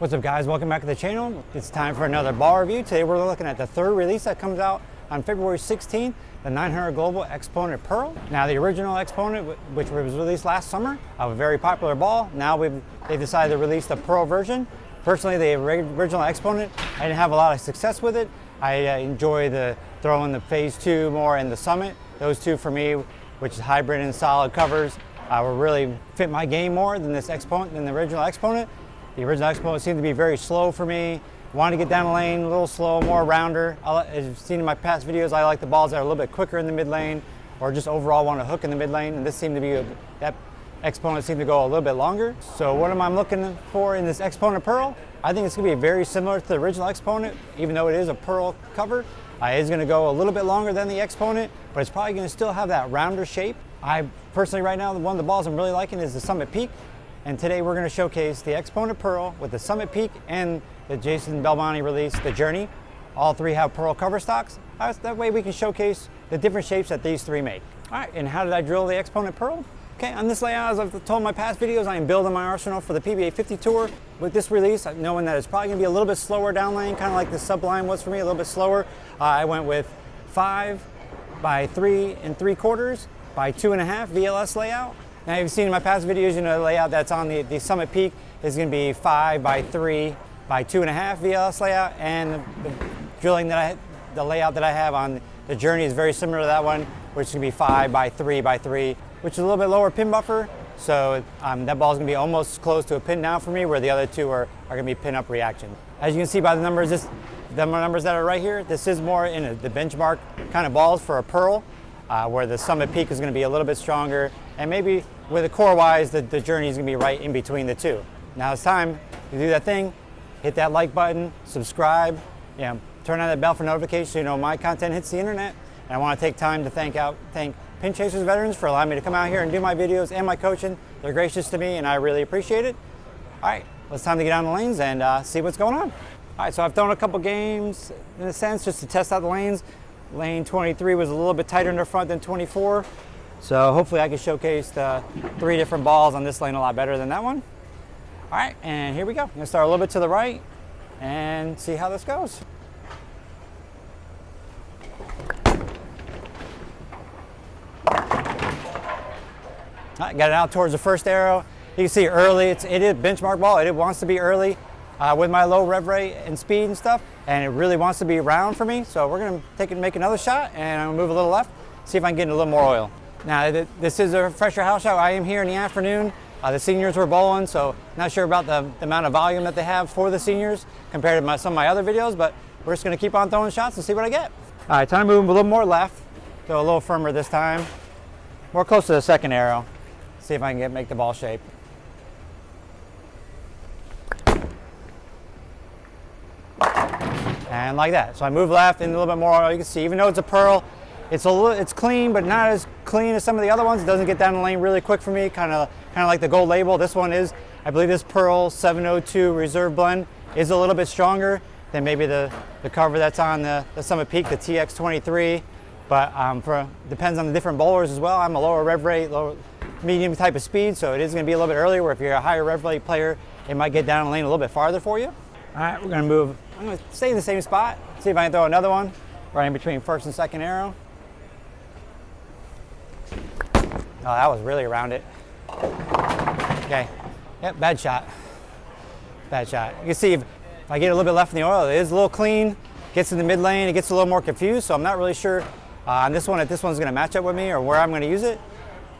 What's up guys, welcome back to the channel. It's time for another ball review. Today we're looking at the third release that comes out on February 16th, the 900 Global Exponent Pearl. Now the original Exponent, which was released last summer, a very popular ball. Now they've decided to release the Pearl version. Personally, the original Exponent, I didn't have a lot of success with it. I enjoy the throwing the Phase 2 more and the Summit. Those two for me, which is hybrid and solid covers, will really fit my game more than this Exponent, than the original Exponent. The original Exponent seemed to be very slow for me. Wanted to get down the lane, a little slow, more rounder. As you've seen in my past videos, I like the balls that are a little bit quicker in the mid lane, or just overall want to hook in the mid lane. And this seemed to be, that Exponent seemed to go a little bit longer. So what am I looking for in this Exponent Pearl? I think it's going to be very similar to the original Exponent, even though it is a Pearl cover. It's going to go a little bit longer than the Exponent, but it's probably going to still have that rounder shape. I personally, right now, one of the balls I'm really liking is the Summit Peak. And today we're going to showcase the Exponent Pearl with the Summit Peak and the Jason Belmonte release, the Journey. All three have Pearl cover stocks. That way we can showcase the different shapes that these three make. All right, and how did I drill the Exponent Pearl? Okay, on this layout, as I've told in my past videos, I am building my arsenal for the PBA 50 Tour. With this release, knowing that it's probably going to be a little bit slower down lane, kind of like the Sublime was for me, a little bit slower. I went with 5 by 3 3/4 by 2.5 VLS layout. Now you've seen in my past videos, you know, the layout that's on the Summit Peak is going to be 5 by 3 by 2.5 VLS layout, and the drilling the layout that I have on the Journey is very similar to that one, which is going to be 5 by 3 by 3, which is a little bit lower pin buffer. So that ball is going to be almost close to a pin down for me, where the other two are going to be pin up reaction. As you can see by the numbers, the numbers that are right here, this is more in the benchmark kind of balls for a Pearl, where the Summit Peak is going to be a little bit stronger, and maybe with the core wise, the Journey is going to be right in between the two. Now it's time to do that thing. Hit that like button, subscribe, turn on that bell for notifications so you know my content hits the internet. And I want to take time to thank Pin Chasers veterans for allowing me to come out here and do my videos and my coaching. They're gracious to me and I really appreciate it. All right, well, it's time to get on the lanes and see what's going on. All right, so I've thrown a couple games in a sense just to test out the lanes. Lane 23 was a little bit tighter in the front than 24. So hopefully I can showcase the 3 different balls on this lane a lot better than that one. All right, and here we go. I'm gonna start a little bit to the right and see how this goes. All right, got it out towards the first arrow. You can see early, it is benchmark ball. It wants to be early with my low rev rate and speed and stuff, and it really wants to be round for me. So we're gonna make another shot, and I'm gonna move a little left, see if I can get a little more oil. Now, this is a fresher house shot. I am here in the afternoon. The seniors were bowling, so not sure about the amount of volume that they have for the seniors compared to some of my other videos, but we're just gonna keep on throwing shots and see what I get. All right, time to move a little more left. Go a little firmer this time. More close to the second arrow. See if I can make the ball shape. And like that. So I move left and a little bit more oil. You can see, even though it's a Pearl, it's clean, but not as clean as some of the other ones. It doesn't get down the lane really quick for me, kind of like the gold label. This one is, I believe this Pearl 702 Reserve Blend is a little bit stronger than maybe the cover that's on the Summit Peak, the TX23. But depends on the different bowlers as well. I'm a lower rev rate, medium type of speed, so it is going to be a little bit earlier, where if you're a higher rev rate player, it might get down the lane a little bit farther for you. All right, we're going to move. I'm going to stay in the same spot, see if I can throw another one right in between first and second arrow. Oh, that was really around it. Okay, yep, bad shot. Bad shot. You can see if I get a little bit left in the oil, it is a little clean, gets in the mid lane, it gets a little more confused, so I'm not really sure on this one if this one's gonna match up with me or where I'm gonna use it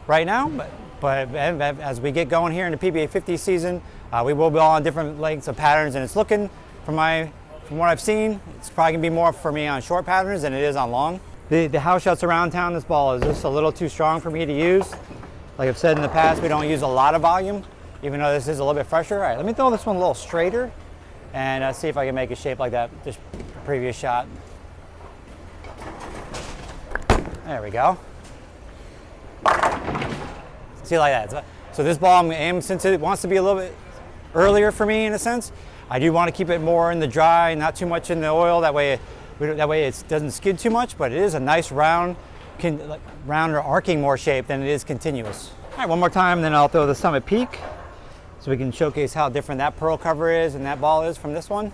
right now, but as we get going here in the PBA 50 season, we will be all on different lengths of patterns, and it's looking, from what I've seen, it's probably gonna be more for me on short patterns than it is on long. The house shots around town, this ball is just a little too strong for me to use. Like I've said in the past, we don't use a lot of volume, even though this is a little bit fresher. All right, let me throw this one a little straighter and see if I can make a shape like that, just previous shot. There we go. See, like that. So this ball, since it wants to be a little bit earlier for me in a sense, I do want to keep it more in the dry, not too much in the oil. That way it doesn't skid too much, but it is a nice rounder arcing more shape than it is continuous. All right, one more time, then I'll throw the Summit Peak. so we can showcase how different that pearl cover is and that ball is from this one.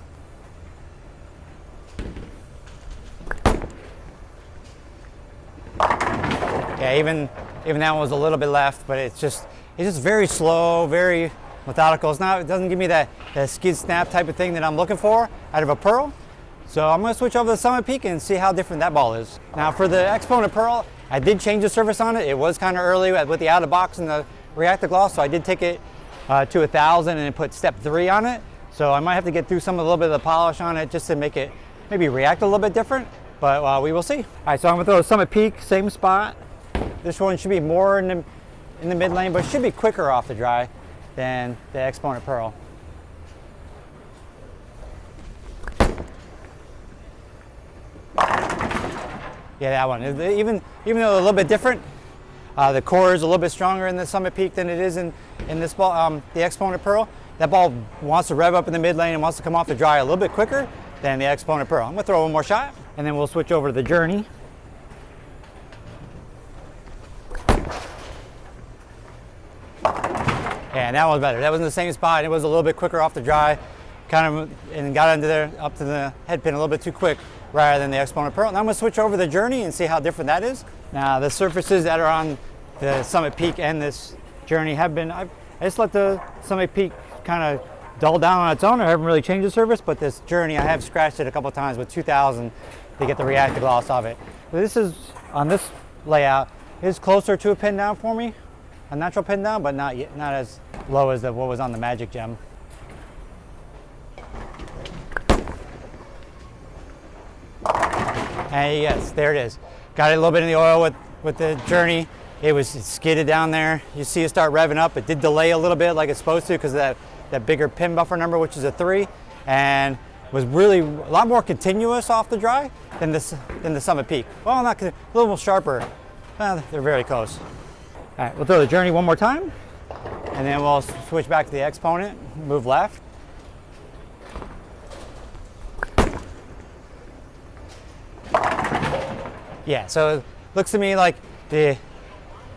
Yeah, even that one was a little bit left, but it's just very slow, very methodical. It doesn't give me that skid snap type of thing that I'm looking for out of a pearl. So I'm going to switch over to the Summit Peak and see how different that ball is. Now for the Exponent Pearl, I did change the surface on it. It was kind of early with the out of box and the reactive gloss, so I did take it to 1,000 and put step 3 on it. So I might have to get through a little bit of the polish on it just to make it maybe react a little bit different, but we will see. All right, so I'm going to throw the Summit Peak, same spot. This one should be more in the mid lane, but it should be quicker off the dry than the Exponent Pearl. Yeah, that one. Even though they're a little bit different, the core is a little bit stronger in the Summit Peak than it is in this ball, the Exponent Pearl. That ball wants to rev up in the mid lane and wants to come off the dry a little bit quicker than the Exponent Pearl. I'm gonna throw one more shot, and then we'll switch over to the Journey. Yeah, that one was better. That was in the same spot. It was a little bit quicker off the dry, and got under there up to the head pin a little bit too quick rather than the Exponent Pearl. Now I'm going to switch over the Journey and see how different that is. Now the surfaces that are on the Summit Peak and this Journey have been, I just let the Summit Peak kind of dull down on its own. I haven't really changed the surface, but this Journey I have scratched it a couple times with 2,000 to get the reactive gloss of it. But this is, on this layout, is closer to a pin down for me. A natural pin down, but not as low as what was on the Magic Gem. And yes, there it is. Got it a little bit in the oil with the Journey. It skidded down there. You see it start revving up. It did delay a little bit like it's supposed to because of that bigger pin buffer number, which is a 3, and was really a lot more continuous off the dry than the Summit Peak. Well, not a little more sharper. Well, they're very close. All right, we'll throw the Journey one more time, and then we'll switch back to the Exponent, move left. Yeah, so it looks to me like the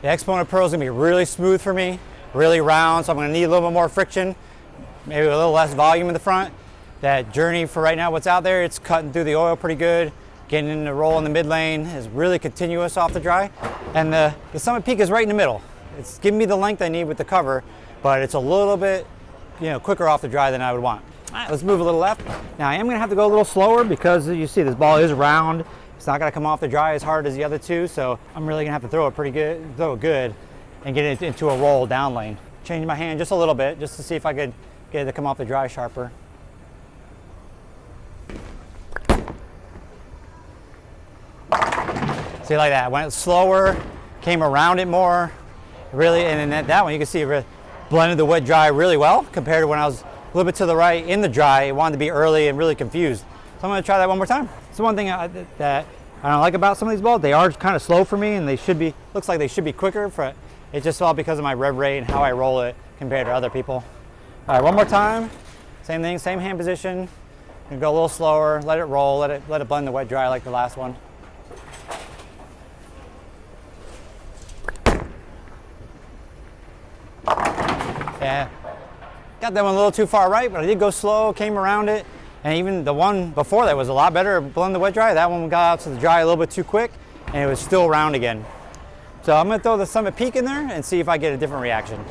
Exponent Pearl is gonna be really smooth for me, really round, so I'm gonna need a little bit more friction, maybe a little less volume in the front. That Journey, for right now, what's out there, it's cutting through the oil pretty good, getting in the roll in the mid lane, is really continuous off the dry. And the Summit Peak is right in the middle. It's giving me the length I need with the cover, but it's a little bit, quicker off the dry than I would want. All right, let's move a little left. Now I am gonna have to go a little slower because you see this ball is round. It's not gonna come off the dry as hard as the other two, so I'm really gonna have to throw it good, and get it into a roll down lane. Change my hand just a little bit, just to see if I could get it to come off the dry sharper. See, like that, went slower, came around it more, really, and then that one you can see it blended the wet dry really well compared to when I was a little bit to the right in the dry. It wanted to be early and really confused. So I'm gonna try that one more time. It's one thing that I don't like about some of these balls. They are kind of slow for me, and looks like they should be quicker. It's just all because of my rev rate and how I roll it compared to other people. All right, one more time. Same thing, same hand position. And go a little slower, let it roll, let it blend the wet dry like the last one. Yeah, got that one a little too far right, but I did go slow, came around it, and even the one before that was a lot better, blend the wet dry. That one got out to the dry a little bit too quick, and it was still round again. So I'm gonna throw the Summit Peak in there and see if I get a different reaction.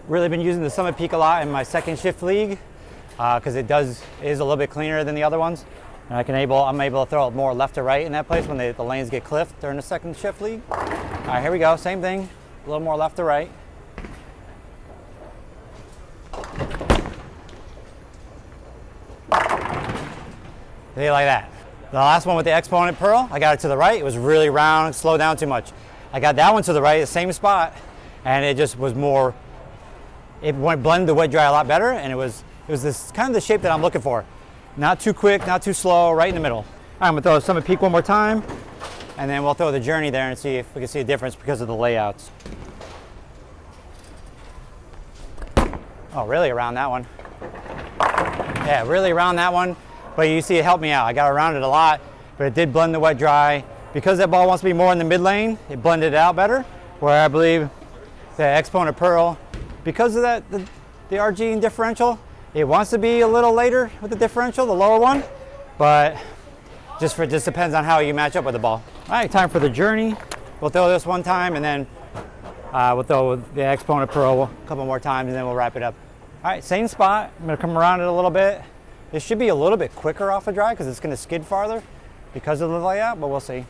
Really been using the Summit Peak a lot in my second shift league, because it is a little bit cleaner than the other ones. And I'm able to throw it more left to right in that place when the lanes get cliffed during the second shift league. All right, here we go, same thing, a little more left to right. See, like that. The last one with the Exponent Pearl, I got it to the right. It was really round, slowed down too much. I got that one to the right, the same spot, and it just was more, blended the wet dry a lot better, and it was this kind of the shape that I'm looking for. Not too quick, not too slow, right in the middle. All right, I'm gonna throw the Summit Peak one more time, and then we'll throw the Journey there and see if we can see a difference because of the layouts. Oh, really around that one. Yeah, really around that one. But you see it helped me out. I got around it a lot, but it did blend the wet dry. Because that ball wants to be more in the mid lane, it blended it out better. Where I believe the Exponent Pearl, because of that, the RG differential. It wants to be a little later with the differential, the lower one, but just depends on how you match up with the ball. All right, time for the Journey. We'll throw this one time, and then we'll throw the Exponent Pearl a couple more times, and then we'll wrap it up. All right, same spot. I'm gonna come around it a little bit. It should be a little bit quicker off the dry because it's gonna skid farther because of the layout, but we'll see.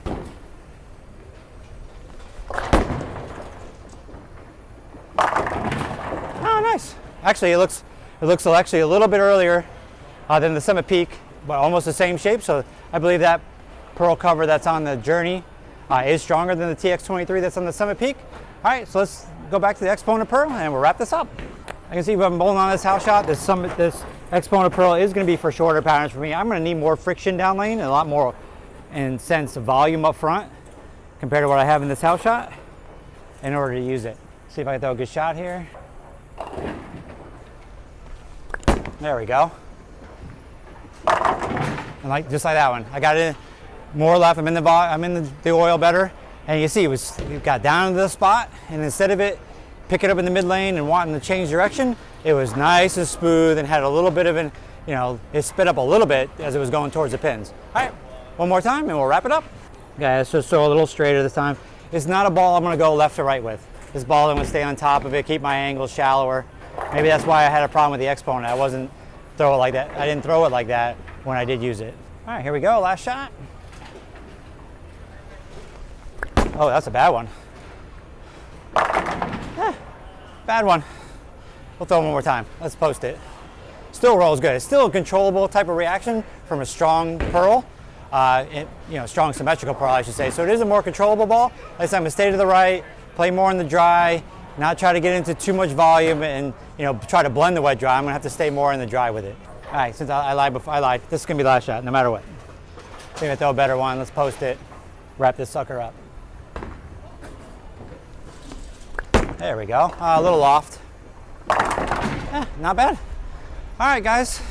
Oh, nice. Actually, it looks actually a little bit earlier than the Summit Peak, but almost the same shape. So I believe that pearl cover that's on the Journey is stronger than the TX23 that's on the Summit Peak. All right, so let's go back to the Exponent Pearl and we'll wrap this up. I can see if I'm bowling on this house shot, this Exponent Pearl is going to be for shorter patterns for me. I'm going to need more friction down lane and a lot more in sense of volume up front compared to what I have in this house shot in order to use it. See if I can throw a good shot here. There we go. And just like that one, I got it more left. I'm in the oil better, and you see it got down to the spot, and instead of it picking up in the mid lane and wanting to change direction, it was nice and smooth and had a little bit of an, it spit up a little bit as it was going towards the pins. All right, one more time and we'll wrap it up. Okay, let's just throw a little straighter this time. It's not a ball I'm going to go left to right with. This ball I'm going to stay on top of it, keep my angle shallower. Maybe that's why I had a problem with the Exponent. I didn't throw it like that when I did use it. All right, here we go, last shot. Oh, that's a bad one. Bad one. We'll throw it one more time. Let's post it. Still rolls good. It's still a controllable type of reaction from a strong pearl. Strong symmetrical pearl, I should say. So it is a more controllable ball. Like I said, I'm gonna stay to the right, play more in the dry, not try to get into too much volume and try to blend the wet dry. I'm gonna have to stay more in the dry with it. All right, since I lied before, this is gonna be the last shot, no matter what. I'm gonna throw a better one. Let's post it, wrap this sucker up. There we go, a little loft. Not bad. All right, guys,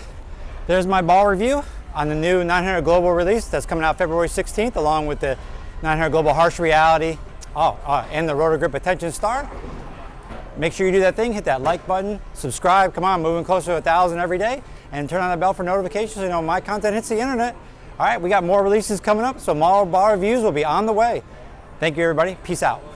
there's my ball review on the new 900 Global release that's coming out February 16th, along with the 900 Global Harsh Reality and the Rotor Grip Attention Star. Make sure you do that thing, hit that like button, subscribe, come on, moving closer to 1,000 every day, and turn on the bell for notifications so you know my content hits the internet. All right, we got more releases coming up, so more ball reviews will be on the way. Thank you, everybody. Peace out.